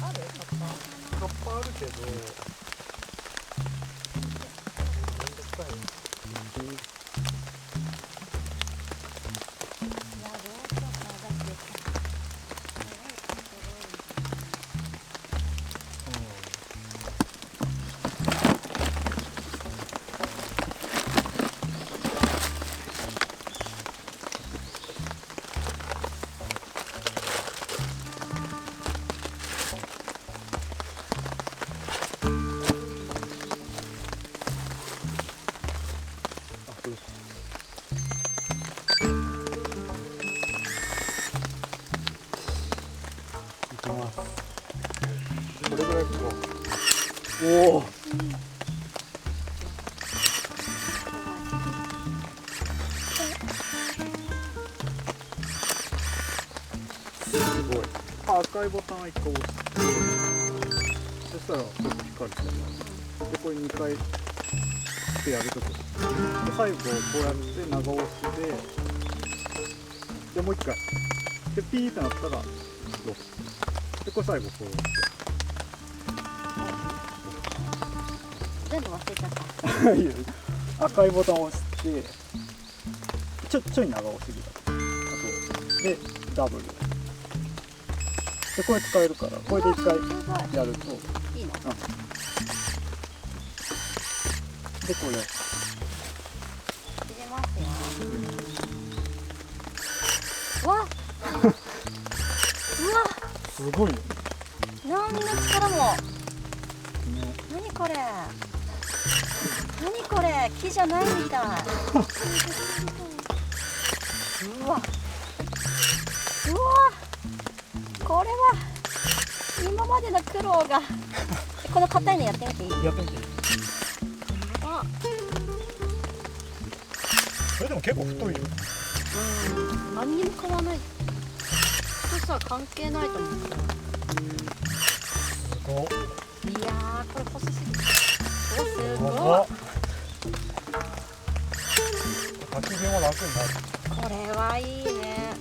あるカッパあるけどめんどくさい。これぐらいか。おお。すごい。赤いボタン1個押して、そしたらちょっと光るから。でこれ2回ってやるとき。で最後こうやって長押しでもう1回。でピーってなったらロック。でこれ最後こう。全部忘れちゃった赤いボタンを押してちょい長押しであとでダブルでこれ使えるからこれで1回やるといいの、でこれ入れますよ、うわすごいよね。なんの力も、何これ何これ、木じゃないみたい。うわこれは今までの苦労がこの硬いのやってみていい？やってみて。あ、それでも結構太いよ。何にも変わらない。太さは関係ないと思う。すごっ。いやー、これ細すぎる。お、すごい。焚き火も楽になる。これはいいね。